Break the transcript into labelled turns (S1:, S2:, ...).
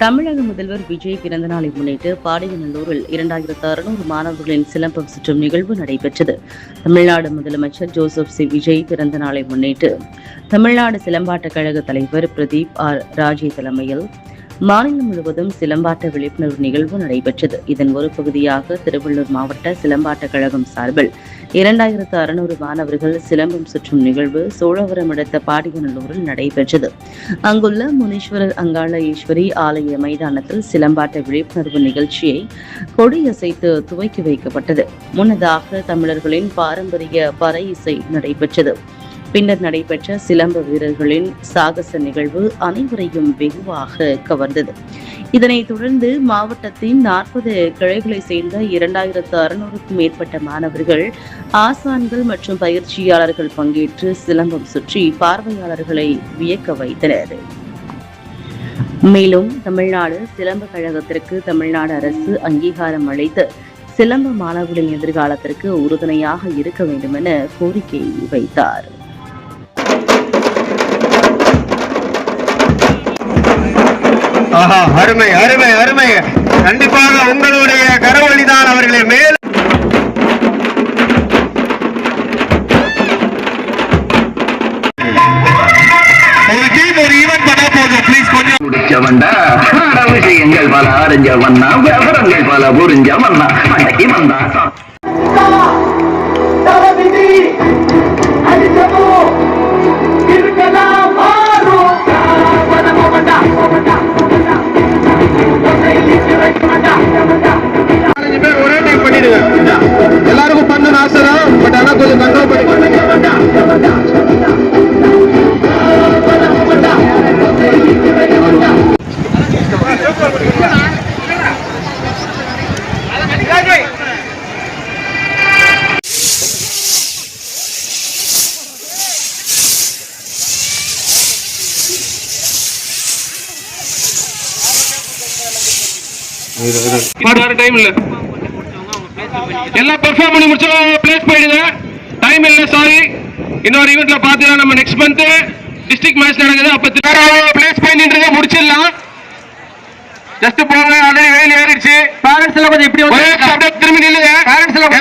S1: தமிழக முதல்வர் விஜய் பிறந்த நாளை முன்னிட்டு பாடியநல்லூரில் 2600 மாணவர்களின் சிலம்பம் சுற்றும் நிகழ்வு நடைபெற்றது. தமிழ்நாடு முதலமைச்சர் ஜோசப் சி விஜய் பிறந்த நாளை முன்னிட்டு தமிழ்நாடு சிலம்பாட்டக் கழக தலைவர் பிரதீப் ஆர் ராஜே தலைமையில் மாநிலம் முழுவதும் சிலம்பாட்ட விழிப்புணர்வு நிகழ்வு நடைபெற்றது. இதன் ஒரு பகுதியாக திருவள்ளூர் மாவட்ட சிலம்பாட்டக் கழகம் சார்பில் 2600 மாணவர்கள் சிலம்பம் சுற்றும் நிகழ்வு சோழவரம் அடுத்த பாடியநல்லூரில் நடைபெற்றது. அங்குள்ள முனீஸ்வரர் அங்காள ஈஸ்வரி ஆலய மைதானத்தில் சிலம்பாட்ட விழிப்புணர்வு நிகழ்ச்சியை கொடியசைத்து துவக்கி வைக்கப்பட்டது. முன்னதாக தமிழர்களின் பாரம்பரிய பறை இசை நடைபெற்றது. பின்னர் நடைபெற்ற சிலம்ப வீரர்களின் சாகச நிகழ்வு அனைவரையும் வெகுவாக கவர்ந்தது. இதனைத் தொடர்ந்து மாவட்டத்தின் 40 கிளைகளை சேர்ந்த 2600க்கும் மேற்பட்ட மாணவர்கள், ஆசான்கள் மற்றும் பயிற்சியாளர்கள் பங்கேற்று சிலம்பம் சுற்றி பார்வையாளர்களை வியக்க வைத்தனர். மேலும் தமிழ்நாடு சிலம்ப கழகத்திற்கு தமிழ்நாடு அரசு அங்கீகாரம் அளித்து சிலம்ப மாணவர்களின் எதிர்காலத்திற்கு உறுதுணையாக இருக்க வேண்டும் என கோரிக்கை வைத்தார்.
S2: அருமை அருமை அருமை. கண்டிப்பாக உங்களுடைய கரவொலிதான் அவர்களை மேல்
S3: விஷயங்கள் பல அறிஞ்ச வண்ணா, விவரங்கள் பல புரிஞ்ச வண்ணா, அன்னைக்கு வந்தா
S2: எல்லாருக்கும் பண்ணணும் ஆசை தான். பட் ஆனா கொஞ்சம் கண்ட்ரோல் பண்ணி டைம் இல்ல. எல்லாம் பெர்ஃபார்ம் பண்ணி முடிச்சோம். பிளேஸ் போயிடுங்க. டைம் இல்ல, சாரி. இன்னொரு ஈவென்ட்ல பாத்தீங்கன்னா நம்ம நெக்ஸ்ட் மந்த் டிஸ்ட்ரிக்ட் மேட்ச் நடக்குது. அப்ப பிளேஸ் போயிட்டு முடிச்சிடலாம். ஜஸ்ட் போங்க. ஆல்ரெடி வெயில் ஏறிடுச்சு. பேரண்ட்ஸ் எல்லாம் கொஞ்சம் இப்படி அப்படியே திரும்பி நில்லுங்க. பேரண்ட்ஸ் எல்லாம்